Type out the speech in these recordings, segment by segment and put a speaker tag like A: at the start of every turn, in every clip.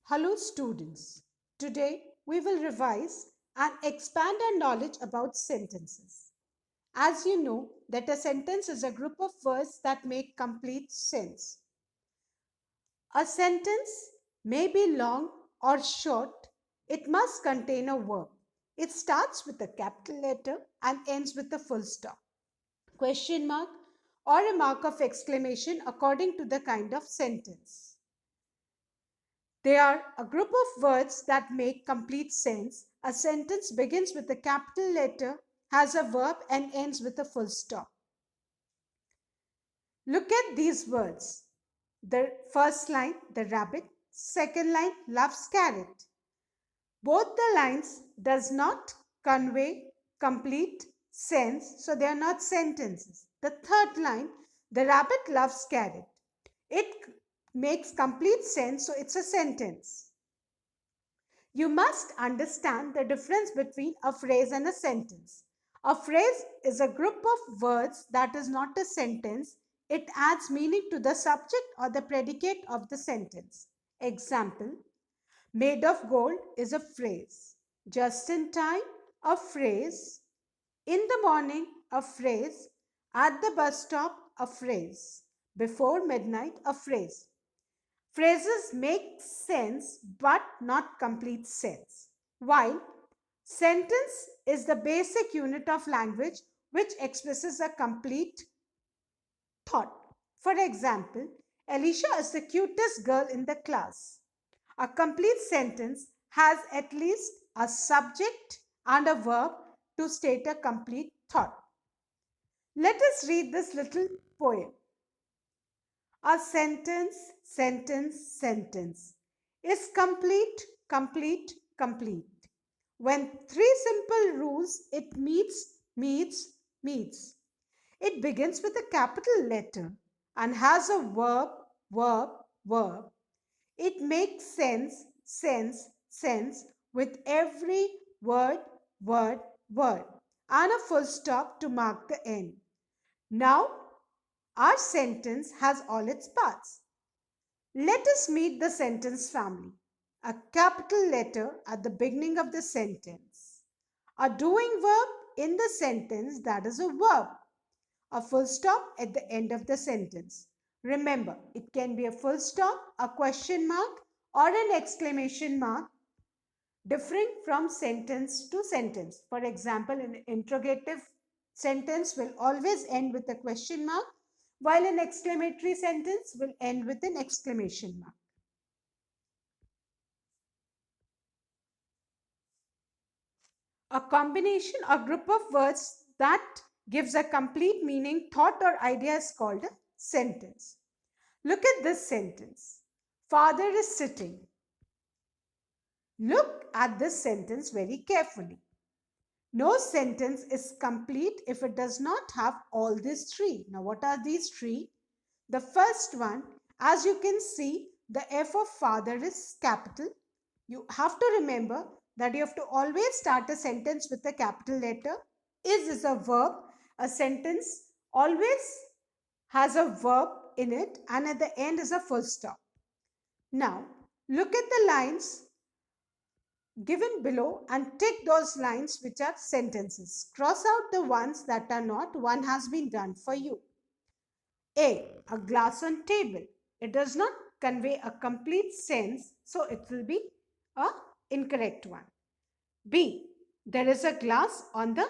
A: Hello students. Today we will revise and expand our knowledge about sentences. As you know that a sentence is a group of words that make complete sense. A sentence may be long or short. It must contain a verb. It starts with a capital letter and ends with a full stop, question mark, or a mark of exclamation according to the kind of sentence. They are a group of words that make complete sense. A sentence begins with a capital letter, has a verb, and ends with a full stop. Look at these words. The first line, the rabbit. Second line, loves carrot. Both the lines does not convey complete sense, so they are not sentences. The third line, the rabbit loves carrot. It makes complete sense, so it's a sentence. You must understand the difference between a phrase and a sentence. A phrase is a group of words that is not a sentence. It adds meaning to the subject or the predicate of the sentence. Example, made of gold is a phrase. Just in time, a phrase. In the morning, a phrase. At the bus stop, a phrase. Before midnight, a phrase. Phrases make sense but not complete sense. While sentence is the basic unit of language which expresses a complete thought. For example, Alicia is the cutest girl in the class. A complete sentence has at least a subject and a verb to state a complete thought. Let us read this little poem. A sentence is complete, complete, complete. When three simple rules it meets. It begins with a capital letter and has a verb. It makes sense with every word, and a full stop to mark the end. Now, our sentence has all its parts. Let us meet the sentence family. A capital letter at the beginning of the sentence. A doing verb in the sentence, that is a verb. A full stop at the end of the sentence. Remember, it can be a full stop, a question mark, or an exclamation mark, differing from sentence to sentence. For example, an interrogative sentence will always end with a question mark, while an exclamatory sentence will end with an exclamation mark. A combination or group of words that gives a complete meaning, thought, or idea is called a sentence. Look at this sentence. Father is sitting. Look at this sentence very carefully. No sentence is complete if it does not have all these three. Now, what are these three? The first one, as you can see, the F of father is capital. You have to remember that you have to always start a sentence with a capital letter. Is a verb. A sentence always has a verb in it, and at the end is a full stop. Now, look at the lines given below and tick those lines which are sentences. Cross out the ones that are not. One has been done for you. A glass on table. It does not convey a complete sense, so it will be a incorrect one. B, there is a glass on the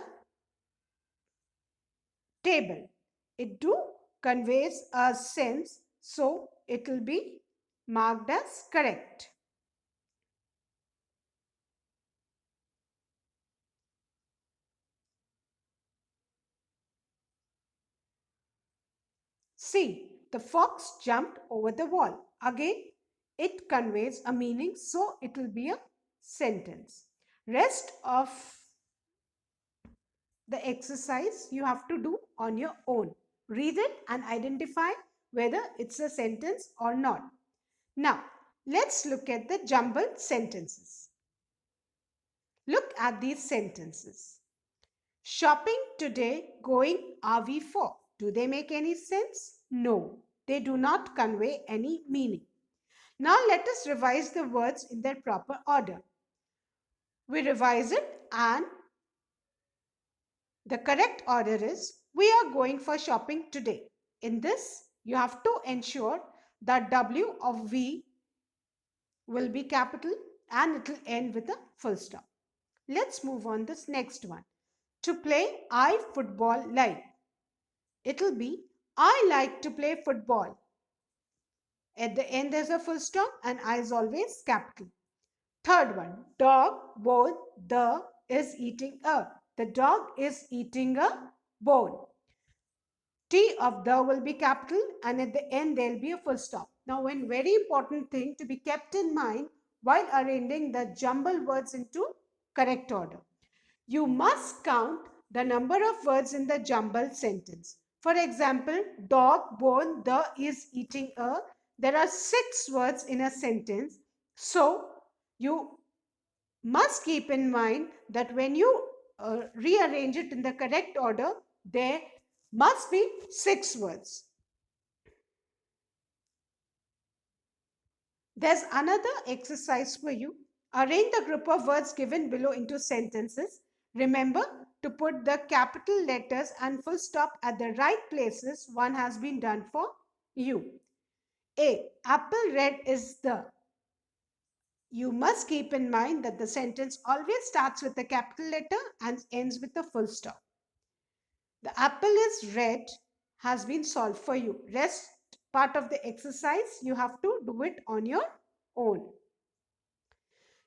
A: table. It do conveys a sense, so it will be marked as correct. C, the fox jumped over the wall. Again, it conveys a meaning, so it will be a sentence. Rest of the exercise you have to do on your own. Read it and identify whether it's a sentence or not. Now, let's look at the jumbled sentences. Look at these sentences. Shopping today, going are we for? Do they make any sense? No, they do not convey any meaning. Now let us revise the words in their proper order. We revise it, and the correct order is we are going for shopping today. In this, you have to ensure that W of V will be capital and it will end with a full stop. Let's move on this next one. To play I football like. It will be I like to play football. At the end there's a full stop and I is always capital. Third one, dog, bone, the is eating a. The dog is eating a bone. T of the will be capital and at the end there will be a full stop. Now, one very important thing to be kept in mind while arranging the jumbled words into correct order. You must count the number of words in the jumbled sentence. For example, dog, bone, the is eating a. There are 6 words in a sentence. So, you must keep in mind that when you rearrange it in the correct order, there must be 6 words. There's another exercise for you. Arrange the group of words given below into sentences. Remember to put the capital letters and full stop at the right places. One has been done for you. A. Apple red is the. You must keep in mind that the sentence always starts with a capital letter and ends with a full stop. The apple is red has been solved for you. Rest part of the exercise, you have to do it on your own.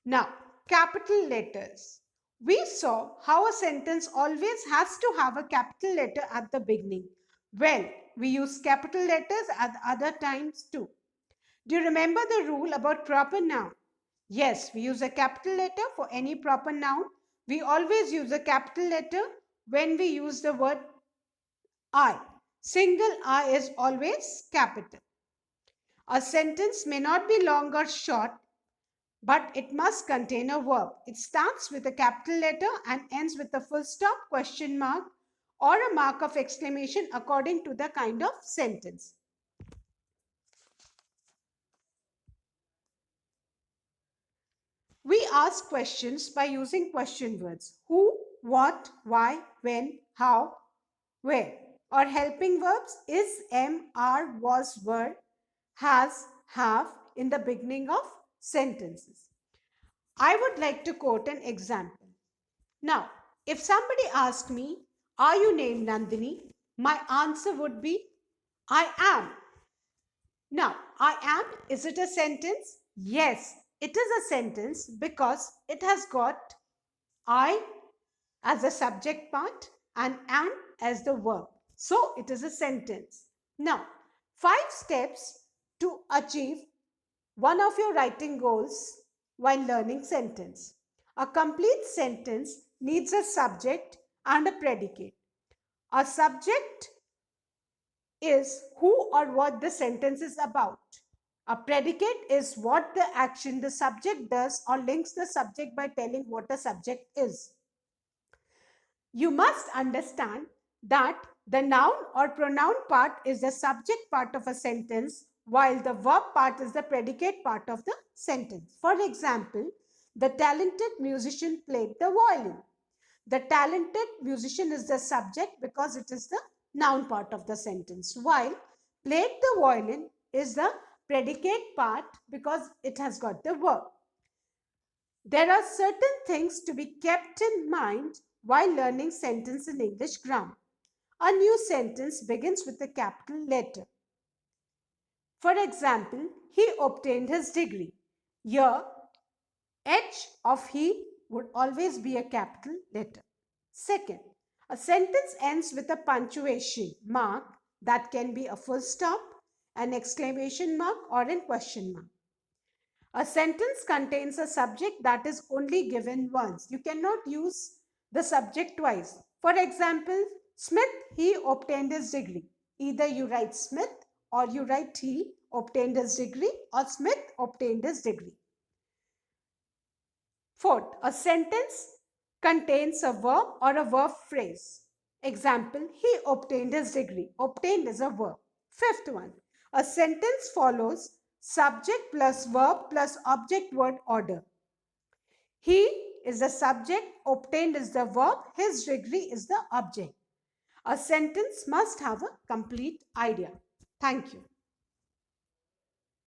A: Now, capital letters. We saw how a sentence always has to have a capital letter at the beginning. Well, we use capital letters at other times too. Do you remember the rule about proper noun? Yes, we use a capital letter for any proper noun. We always use a capital letter when we use the word I. Single I is always capital. A sentence may not be long or short, but it must contain a verb. It starts with a capital letter and ends with a full stop, question mark, or a mark of exclamation according to the kind of sentence. We ask questions by using question words. Who, what, why, when, how, where. Or helping verbs is, am, are, was, were, has, have in the beginning of sentences. I would like to quote an example. Now, if somebody asks me, are you named Nandini? My answer would be, I am. Now, I am, is it a sentence? Yes, it is a sentence because it has got I as a subject part and am as the verb. So, it is a sentence. Now, 5 steps to achieve one of your writing goals while learning sentence. A complete sentence needs a subject and a predicate. A subject is who or what the sentence is about. A predicate is what the action the subject does or links the subject by telling what the subject is. You must understand that the noun or pronoun part is the subject part of a sentence while the verb part is the predicate part of the sentence. For example, the talented musician played the violin. The talented musician is the subject because it is the noun part of the sentence, while played the violin is the predicate part because it has got the verb. There are certain things to be kept in mind while learning sentence in English grammar. A new sentence begins with a capital letter. For example, he obtained his degree. Here, H of he would always be a capital letter. Second, a sentence ends with a punctuation mark that can be a full stop, an exclamation mark, or a question mark. A sentence contains a subject that is only given once. You cannot use the subject twice. For example, Smith, he obtained his degree. Either you write Smith or you write he obtained his degree or Smith obtained his degree. Fourth, a sentence contains a verb or a verb phrase. Example, he obtained his degree. Obtained is a verb. Fifth one, a sentence follows Subject plus verb plus object word order. He is the subject, obtained is the verb, his degree is the object. A sentence must have a complete idea. Thank you.